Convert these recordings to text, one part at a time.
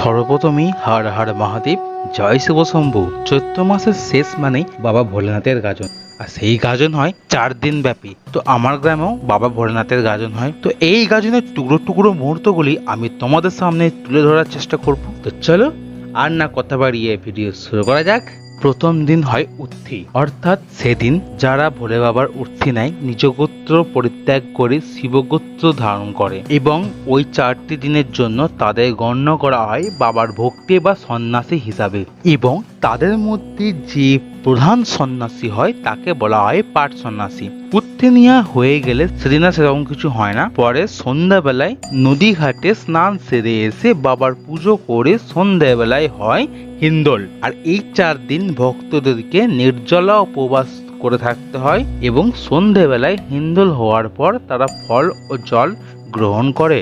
সর্বপ্রথমেই হর হর মহাদেব, জয় শিব শম্ভু। চৈত্র মাসের শেষ মানেই বাবা ভোলেনাথের গাজন, আর সেই গাজন হয় 4 দিন ব্যাপী। তো আমার গ্রামেও বাবা ভোলেনাথের গাজন হয়। তো এই গাজনের টুকরো টুকরো মুহূর্তগুলি আমি তোমাদের সামনে তুলে ধরার চেষ্টা করব। তো চলো আর না কথা বাড়িয়ে ভিডিও শুরু করা যাক। প্রথম দিন হয় উত্থি, অর্থাৎ সেদিন যারা ভোলে বাবার উর্থি নেয় নিজ গোত্র পরিত্যাগ করে শিবগোত্র ধারণ করে, এবং ওই 4টি দিনের জন্য তাদের গণ্য করা হয় বাবার ভক্তি বা সন্ন্যাসী হিসাবে। এবং তাদের মধ্যে যে প্রধান সন্ন্যাসী হয় তাকে বলা হয় পাট সন্ন্যাসী। উত্থি নেওয়া হয়ে গেলে সেদিন আর সেরকম কিছু হয় না। পরে সন্ধ্যাবেলায় নদী ঘাটে স্নান সেরে এসে বাবার পুজো করে সন্ধ্যাবেলায় হয় হিন্দোল। আর এই 4 দিন ভক্তদেরকে নির্জলা উপবাস করে থাকতে হয়, এবং সন্ধ্যাবেলায় হিন্দোল হওয়ার পর তারা ফল ও জল গ্রহণ করে।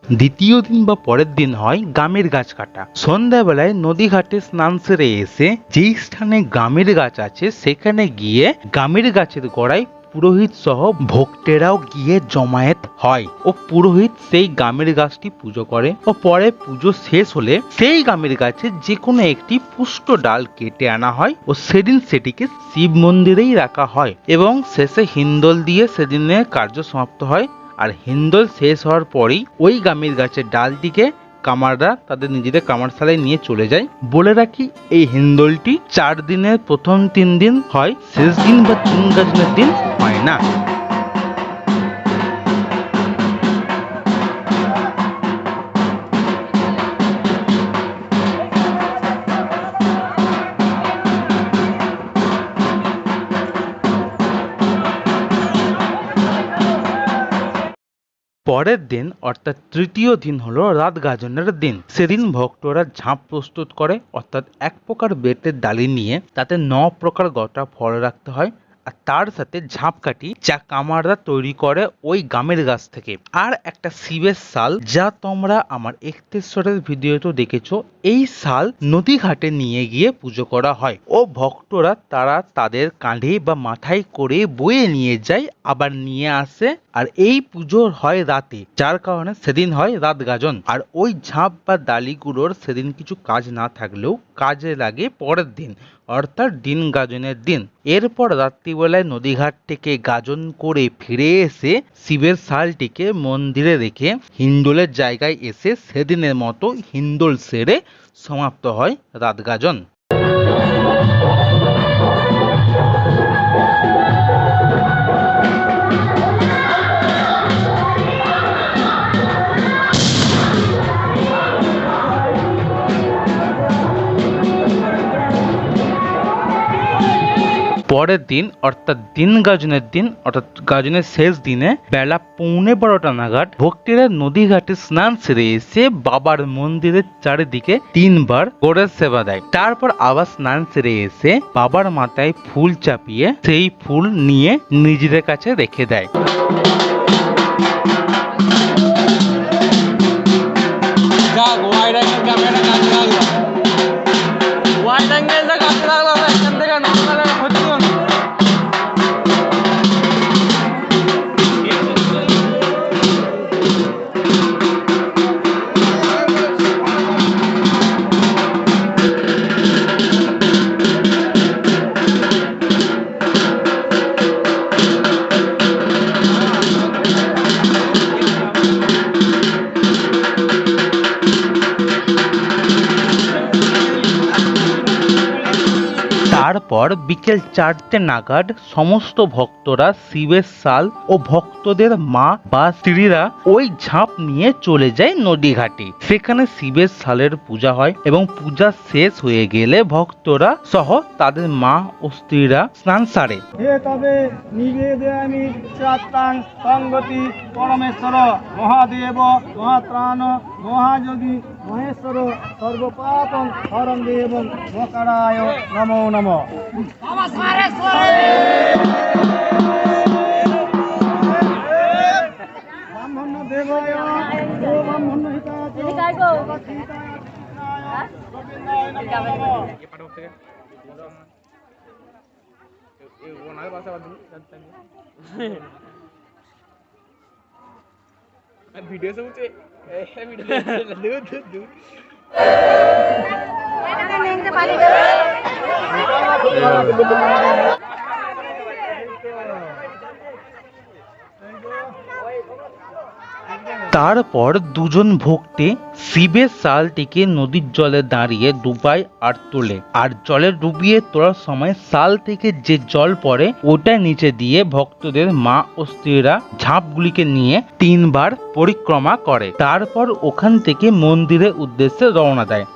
দ্বিতীয় দিন বা পরের দিন হয় গামের গাছ কাটা। সন্ধ্যাবেলায় নদী ঘাটে স্নান সেরে এসে যেই স্থানে গামের গাছ আছে সেখানে গিয়ে গামের গাছের গোড়ায় পুরোহিত সহ ভক্তেরাও গিয়ে জমায়েত হয়, ও পুরোহিত সেই গামের গাছটি পুজো করে। ও পরে পুজো শেষ হলে সেই গামের গাছে যে কোনো একটি পুষ্ট ডাল কেটে আনা হয় ও সেদিন সেটিকে শিব মন্দিরেই রাখা হয়, এবং শেষে হিন্দোল দিয়ে সেদিনের কার্য সমাপ্ত হয়। আর হিন্দোল শেষ হওয়ার পরেই ওই গামের গাছের ডালটিকে কামাররা তাদের নিজেদের কামারশালায় নিয়ে চলে যায়। বলে রাখি, এই হিন্দোলটি 4 দিনের প্রথম 3 দিন হয়, শেষ দিন বা চুন গাজনের দিন হয় না। পরের দিন অর্থাৎ তৃতীয় দিন হলো রাত গাজনের দিন। সেদিন ভক্তরা ঝাঁপ প্রস্তুত করে, অর্থাৎ এক প্রকার বেতের ডালি নিয়ে তাতে 9 প্রকার গোটা ফল রাখতে হয়, আর তার সাথে ঝাঁপকাঠি যা কামাররা তৈরি করে ওই গামের গাছ থেকে, আর একটা শিবের শাল যা তোমরা আমার একতেশ্বরের ভিডিওতে দেখেছো। এই শাল নদী ঘাটে নিয়ে গিয়ে পুজো করা হয়, ও ভক্তরা তারা তাদের কাঁধে বা মাথায় করে বয়ে নিয়ে যায়, আবার নিয়ে আসে। আর এই পুজো হয় রাতে, যার কারণে সেদিন হয় রাত গাজন। আর ওই ঝাঁপ বা ডালিগুলোর সেদিন কিছু কাজ না থাকলেও কাজে লাগে পরের দিন, অর্থাৎ দিন গাজনের দিন। এরপর রাত্রিবেলায় নদীঘাট থেকে গাজন করে ফিরে এসে শিবের শালটিকে মন্দিরে রেখে হিন্দোলের জায়গায় এসে সেদিনের মতো হিন্দোল সেরে সমাপ্ত হয় রাত গাজন। পরের দিন অর্থাৎ দিন গাজনের দিন অর্থাৎ গাজনের শেষ দিনে বেলা 11:15 নাগাদ ভক্তরা নদী ঘাটে স্নান সেরে এসে বাবার মন্দিরের চারিদিকে 3বার গোড়ের সেবা দেয়। তারপর আবার স্নান সেরে এসে বাবার মাথায় ফুল চাপিয়ে সেই ফুল নিয়ে নিজেদের কাছে রেখে দেয়। তারপর বিকেল 4টে নাগাদ সমস্ত ভক্তরা শিবের শাল ও ভক্তদের মা বা স্ত্রীরা ওই ঝাঁপ নিয়ে চলে যায় নদী ঘাটে। সেখানে শিবের শালের পূজা হয় এবং পূজা শেষ হয়ে গেলে ভক্তরা সহ তাদের মা ও স্ত্রীরা স্নান সারে। তবে নিবেদয়ামি চাত্তাং সঙ্গতি পরমেশ্বর মহাদেব মহাত্রাণ মহাযোগী মহেশ্বর সর্বপাপং হরং দেবং মকরায় নমো নমঃ। ব্রাহ্মণ দেবায় ও ব্রাহ্মণ হিতায় ভিডিও সবুছে তারপর দুজন ভক্তি শিবের শালটিকে নদীর জলে দাঁড়িয়ে ডুবায় আর তোলে, আর জলে ডুবিয়ে তোলার সময় শাল থেকে যে জল পড়ে ওটা নিচে দিয়ে ভক্তদের মা ও স্ত্রীরা ঝাঁপগুলিকে নিয়ে 3বার পরিক্রমা করে। তারপর ওখান থেকে মন্দিরের উদ্দেশ্যে রওনা দেয়।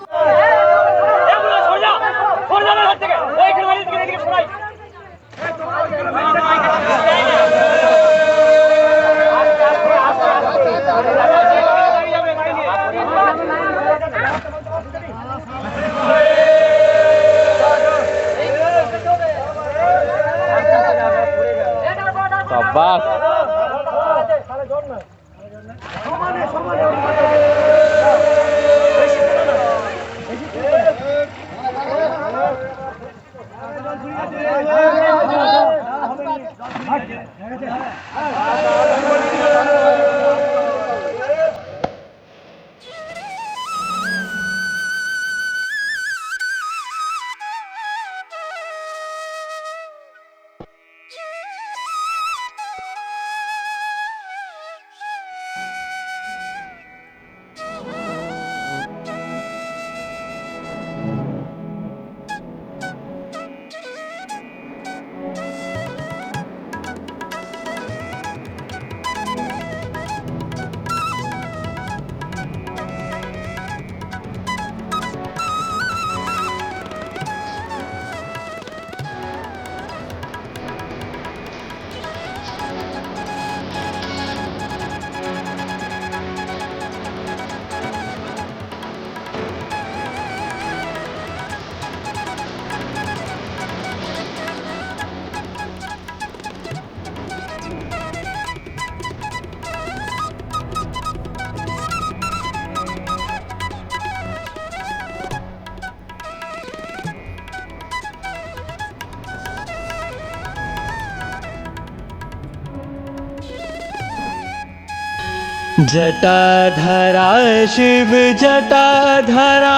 जटाधरा शिव जटाधरा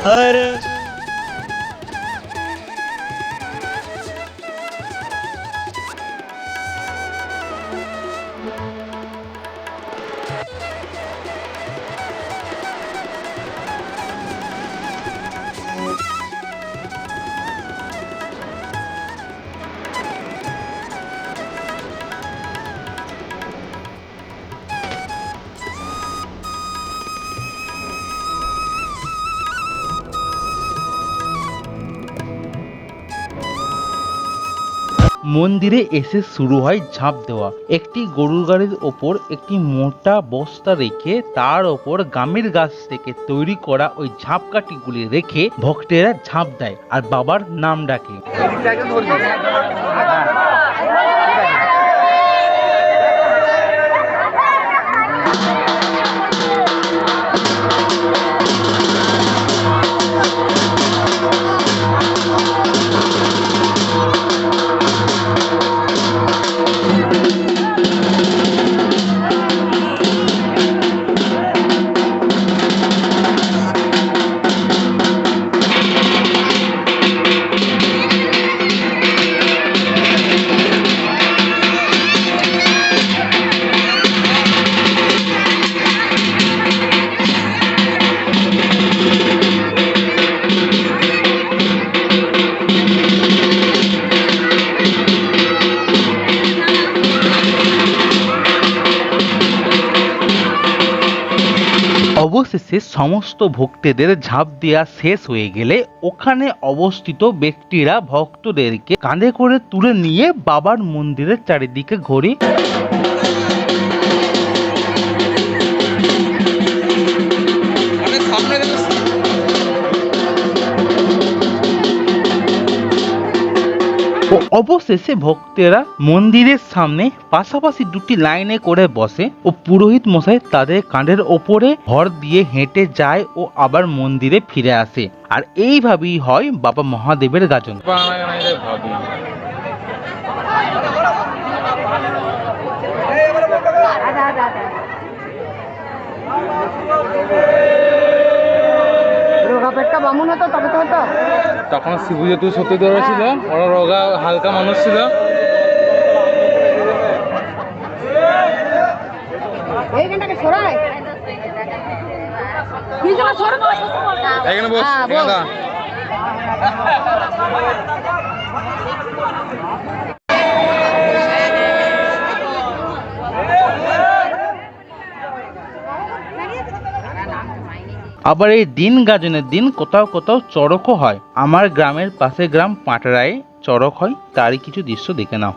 हर মন্দিরে এসে শুরু হয় ঝাঁপ দেওয়া। একটি গরুর গাড়ির ওপর একটি মোটা বস্তা রেখে তার ওপর গামের গাছ থেকে তৈরি করা ওই ঝাঁপকাঠিগুলি রেখে ভক্তেরা ঝাঁপ দেয় আর বাবার নাম ডাকে। অবশেষে সমস্ত ভক্তদের ঝাঁপ দেওয়া শেষ হয়ে গেলে ওখানে অবস্থিত ব্যক্তিরা ভক্তদেরকে কাঁধে করে তুলে নিয়ে বাবার মন্দিরের চারিদিকে ঘোরে। ও অবশেষে ভক্তেরা মন্দিরের সামনে পাশাপাশি দুটি লাইনে করে বসে ও পুরোহিত মশাই তাদের কাঁধের ওপরে ভর দিয়ে হেঁটে যায় ও আবার মন্দিরে ফিরে আসে। আর এইভাবেই হয় বাবা মহাদেবের গাজন। পেটটা বামুন হতো তবে তো হতো। তখন শিবু যেহেতু সত্যি ছিল, ওরা রোগা হালকা মানুষ ছিল। এইখানটাকে সরাই এখানে বস, এখানে দা। আবার এই দিন গাজনের দিন কোথাও কোথাও চড়কও হয়। আমার গ্রামের পাশে গ্রাম পাটরায় চড়ক হয়, তারই কিছু দৃশ্য দেখে নাও।